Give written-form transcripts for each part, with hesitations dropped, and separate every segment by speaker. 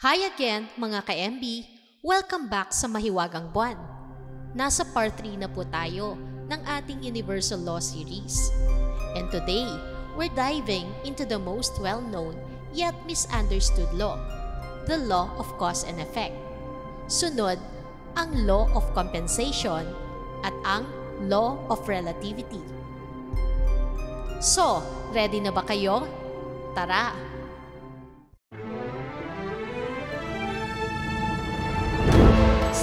Speaker 1: Hi again mga ka-MB! Welcome back sa Mahiwagang Buwan. Nasa part 3 na po tayo ng ating Universal Law series. And today, we're diving into the most well-known yet misunderstood law, the law of cause and effect. Sunod, ang law of compensation at ang law of relativity. So, ready na ba kayo? Tara!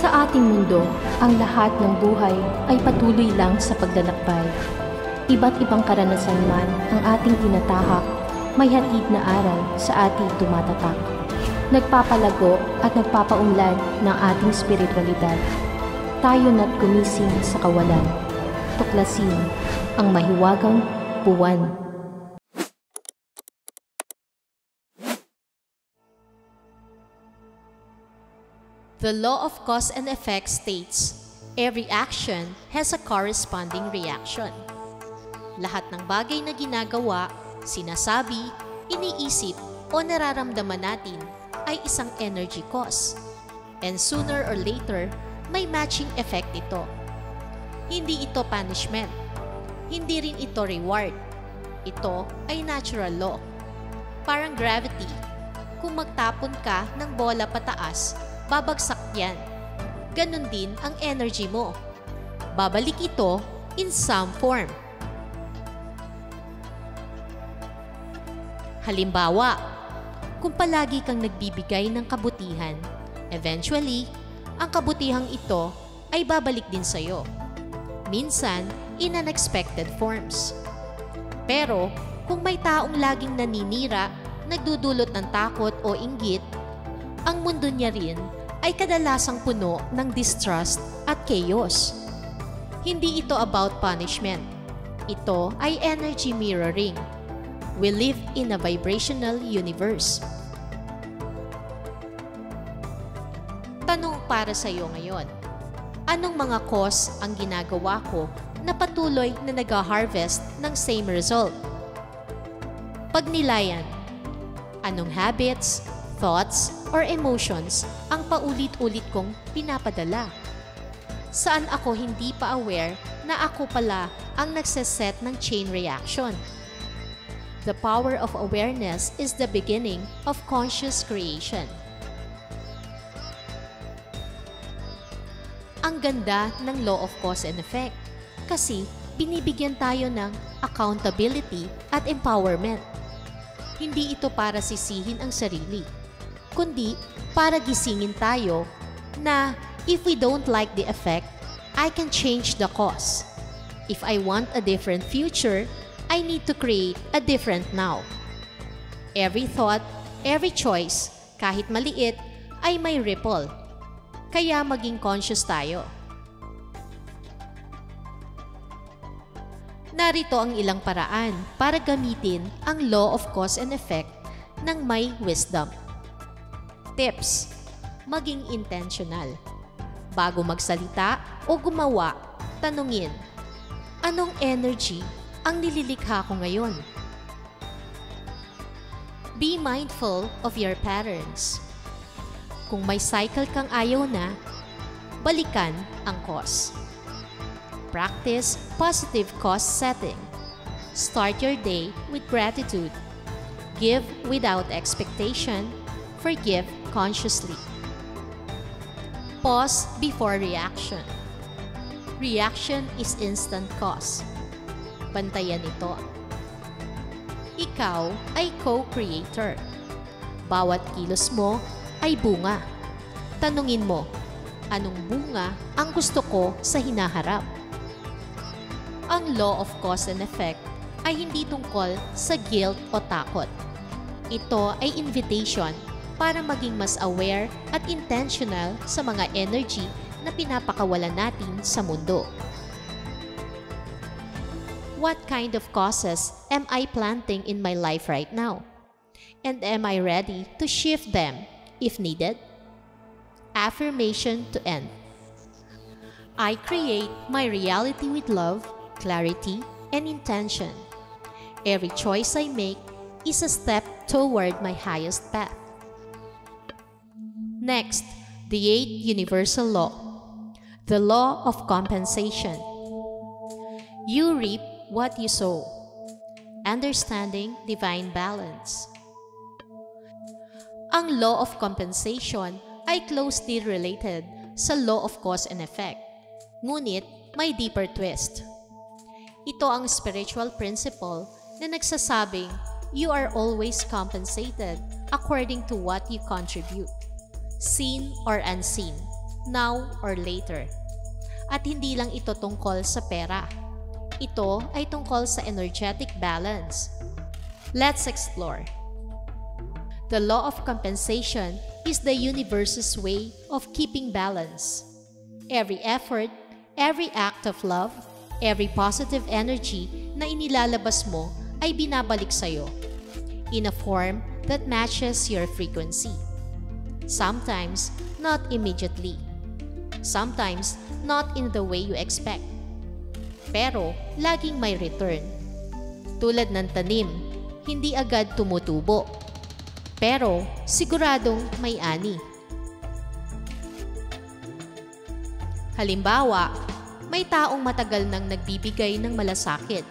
Speaker 2: Sa ating mundo, ang lahat ng buhay ay patuloy lang sa paglalakbay. Iba't ibang karanasan man ang ating tinatahak, may hatid na aral sa ating tumatatak. Nagpapalago at nagpapaunlad ng ating spiritualidad. Tayo na't gumising sa kawalan. Tuklasin ang mahiwagang buwan.
Speaker 1: The law of cause and effect states, every action has a corresponding reaction. Lahat ng bagay na ginagawa, sinasabi, iniisip o nararamdaman natin ay isang energy cause. And sooner or later, may matching effect ito. Hindi ito punishment. Hindi rin ito reward. Ito ay natural law. Parang gravity. Kung magtapon ka ng bola pataas, babagsak yan. Ganon din ang energy mo. Babalik ito in some form. Halimbawa, kung palagi kang nagbibigay ng kabutihan, eventually, ang kabutihang ito ay babalik din sa'yo. Minsan, in unexpected forms. Pero, kung may taong laging naninira, nagdudulot ng takot o inggit, ang mundo niya rin ay kadalasang puno ng distrust at chaos. Hindi ito about punishment. Ito ay energy mirroring. We live in a vibrational universe. Tanong para sa iyo ngayon. Anong mga cause ang ginagawa ko na patuloy na nag-harvest ng same result? Pagnilayan. Anong habits, thoughts, or emotions ang paulit-ulit kong pinapadala? Saan ako hindi pa aware na ako pala ang nagseset ng chain reaction? The power of awareness is the beginning of conscious creation. Ang ganda ng law of cause and effect kasi binibigyan tayo ng accountability at empowerment. Hindi ito para sisihin ang sarili, kundi para gisingin tayo na if we don't like the effect, I can change the cause. If I want a different future, I need to create a different now. Every thought, every choice, kahit maliit, ay may ripple. Kaya maging conscious tayo. Narito ang ilang paraan para gamitin ang law of cause and effect ng may wisdom. Tips: maging intentional. Bago magsalita o gumawa, tanungin, anong energy ang nililikha ko ngayon? Be mindful of your patterns. Kung may cycle kang ayaw na, balikan ang cause. Practice positive cause setting. Start your day with gratitude. Give without expectation. Forgive consciously. Pause before reaction. Reaction is instant cause. Bantayan ito. Ikaw ay co-creator. Bawat kilos mo ay bunga. Tanungin mo, anong bunga ang gusto ko sa hinaharap? Ang law of cause and effect ay hindi tungkol sa guilt o takot. Ito ay invitation para maging mas aware at intentional sa mga energy na pinapakawalan natin sa mundo. What kind of causes am I planting in my life right now? And am I ready to shift them if needed? Affirmation to end. I create my reality with love, clarity, and intention. Every choice I make is a step toward my highest path. Next, the eighth universal law, the law of compensation. You reap what you sow. Understanding divine balance. Ang law of compensation ay closely related sa law of cause and effect, ngunit may deeper twist. Ito ang spiritual principle na nagsasabing you are always compensated according to what you contribute, seen or unseen, now or later. At hindi lang ito tungkol sa pera. Ito ay tungkol sa energetic balance. Let's explore. The law of compensation is the universe's way of keeping balance. Every effort, every act of love, every positive energy na inilalabas mo ay binabalik sa'yo in a form that matches your frequency. Sometimes, not immediately. Sometimes, not in the way you expect. Pero, laging may return. Tulad ng tanim, hindi agad tumutubo. Pero, siguradong may ani. Halimbawa, may taong matagal nang nagbibigay ng malasakit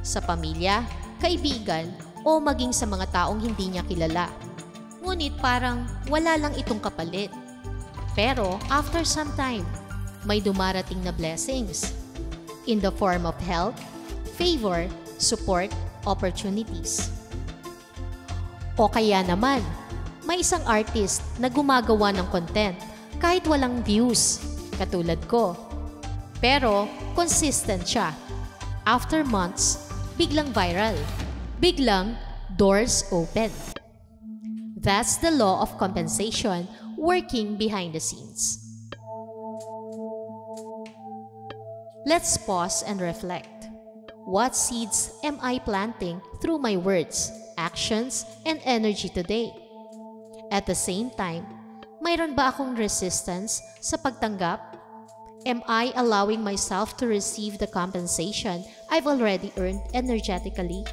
Speaker 1: sa pamilya, kaibigan, o maging sa mga taong hindi niya kilala. Ngunit parang wala lang itong kapalit. Pero, after some time, may dumarating na blessings in the form of health, favor, support, opportunities. O kaya naman, may isang artist na gumagawa ng content kahit walang views, katulad ko. Pero consistent siya. After months, biglang viral. Biglang doors open. That's the law of compensation working behind the scenes. Let's pause and reflect. What seeds am I planting through my words, actions, and energy today? At the same time, mayroon ba akong resistance sa pagtanggap? Am I allowing myself to receive the compensation I've already earned energetically?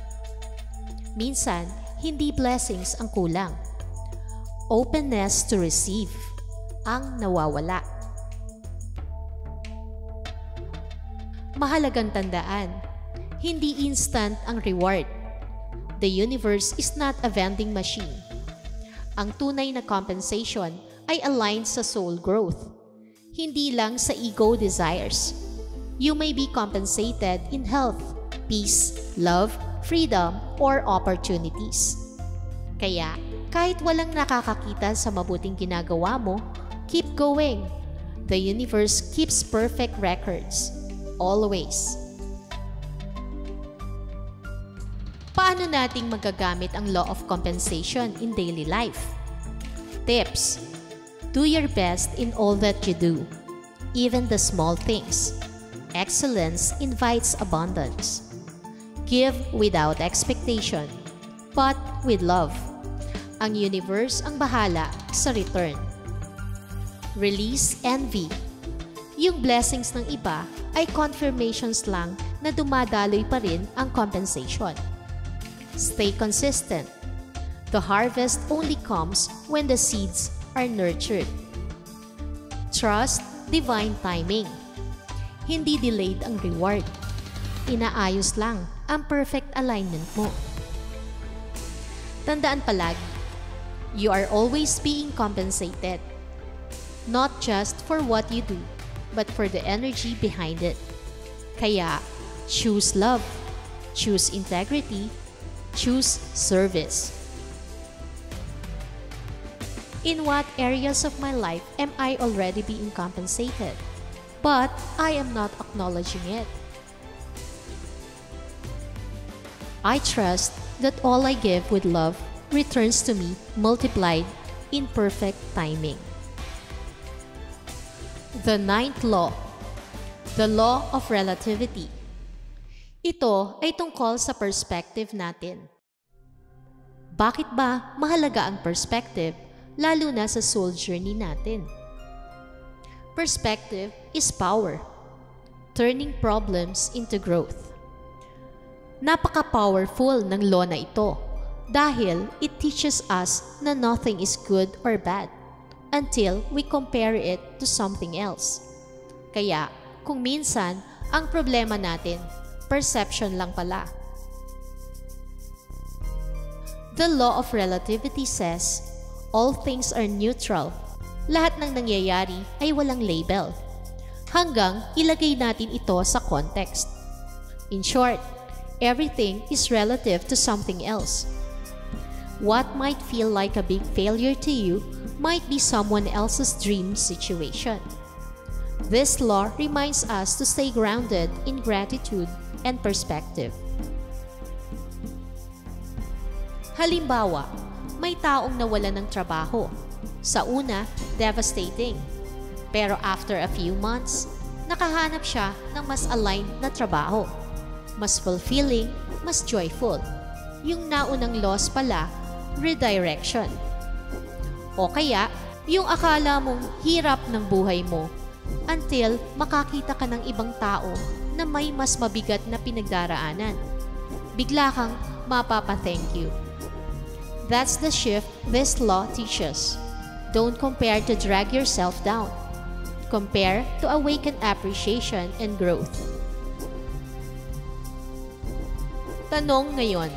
Speaker 1: Minsan, hindi blessings ang kulang. Openness to receive ang nawawala. Mahalagang tandaan, hindi instant ang reward. The universe is not a vending machine. Ang tunay na compensation ay aligned sa soul growth, hindi lang sa ego desires. You may be compensated in health, peace, love, freedom, or opportunities. Kaya, kahit walang nakakakita sa mabuting ginagawa mo, keep going. The universe keeps perfect records. Always. Paano nating magagamit ang law of compensation in daily life? Tips. Do your best in all that you do, even the small things. Excellence invites abundance. Give without expectation, but with love. Ang universe ang bahala sa return. Release envy. Yung blessings ng iba ay confirmations lang na dumadaloy pa rin ang compensation. Stay consistent. The harvest only comes when the seeds are nurtured. Trust divine timing. Hindi delayed ang reward. Inaayos lang ang perfect alignment mo. Tandaan palagi, you are always being compensated. Not just for what you do, but for the energy behind it. Kaya, choose love, choose integrity, choose service. In what areas of my life am I already being compensated, but I am not acknowledging it? I trust that all I give with love returns to me multiplied in perfect timing. The ninth law, the law of relativity. Ito ay tungkol sa perspective natin. Bakit ba mahalaga ang perspective, lalo na sa soul journey natin? Perspective is power, turning problems into growth. Napaka-powerful ng law na ito dahil it teaches us na nothing is good or bad. until we compare it to something else. Kaya, kung minsan, ang problema natin, perception lang pala. The law of relativity says, all things are neutral. Lahat ng nangyayari ay walang label. Hanggang ilagay natin ito sa context. In short, everything is relative to something else. What might feel like a big failure to you might be someone else's dream situation. This law reminds us to stay grounded in gratitude and perspective. Halimbawa, may taong nawalan ng trabaho. Sa una, devastating. Pero after a few months, nakahanap siya ng mas aligned na trabaho. Mas fulfilling, mas joyful. Yung naunang loss pala, redirection. O kaya, yung akala mong hirap ng buhay mo until makakita ka ng ibang tao na may mas mabigat na pinagdaraanan. Bigla kang mapapa-thank you. That's the shift this law teaches. Don't compare to drag yourself down. Compare to awaken appreciation and growth. Tanong ngayon,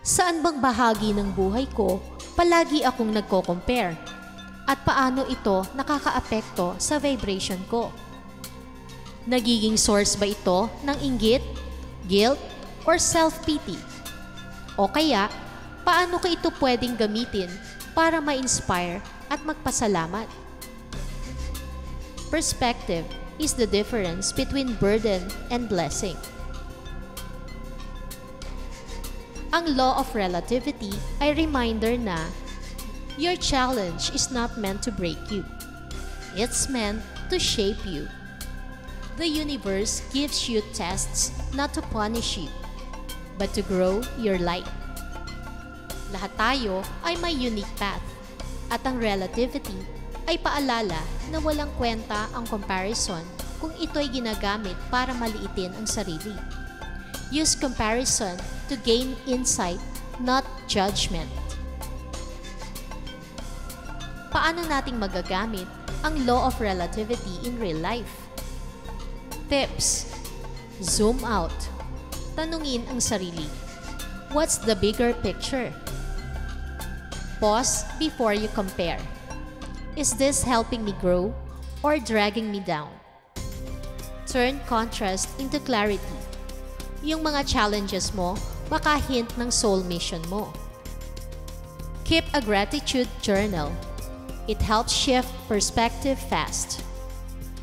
Speaker 1: saan bang bahagi ng buhay ko palagi akong nagko-compare? At paano ito nakakaapekto sa vibration ko? Nagiging source ba ito ng inggit, guilt, or self-pity? O kaya, paano ko ito pwedeng gamitin para ma-inspire at magpasalamat? Perspective is the difference between burden and blessing. Ang law of relativity ay reminder na your challenge is not meant to break you. It's meant to shape you. The universe gives you tests not to punish you, but to grow your light. Lahat tayo ay may unique path, at ang relativity ay paalala na walang kwenta ang comparison kung ito'y ginagamit para maliitin ang sarili. Use comparison to gain insight, not judgment. Paano nating magagamit ang law of relativity in real life? Tips: zoom out. Tanungin ang sarili. What's the bigger picture? Pause before you compare. Is this helping me grow or dragging me down? Turn contrast into clarity. Yung mga challenges mo, baka hint ng soul mission mo. Keep a gratitude journal. It helps shift perspective fast.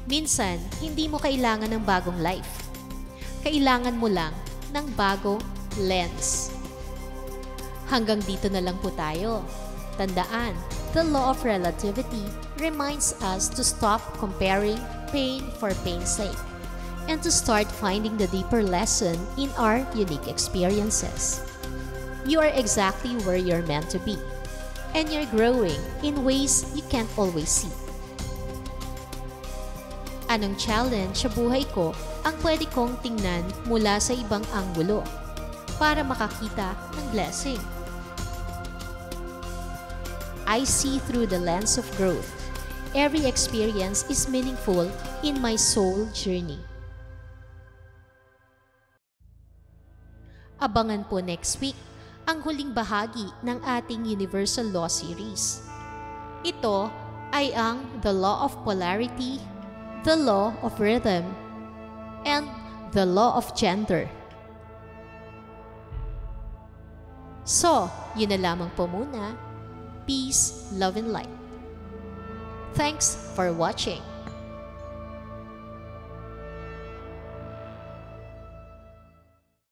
Speaker 1: Minsan, hindi mo kailangan ng bagong life. Kailangan mo lang ng bagong lens. Hanggang dito na lang po tayo. Tandaan, the law of relativity reminds us to stop comparing pain for pain's sake and to start finding the deeper lesson in our unique experiences. You are exactly where you're meant to be, and you're growing in ways you can't always see. Anong challenge sa buhay ko ang pwede kong tingnan mula sa ibang anggulo para makakita ng blessing? I see through the lens of growth. Every experience is meaningful in my soul journey. Abangan po next week ang huling bahagi ng ating Universal Law Series. Ito ay ang The Law of Polarity, The Law of Rhythm, and The Law of Gender. So, yun na lamang po muna. Peace, love, and light. Thanks for watching.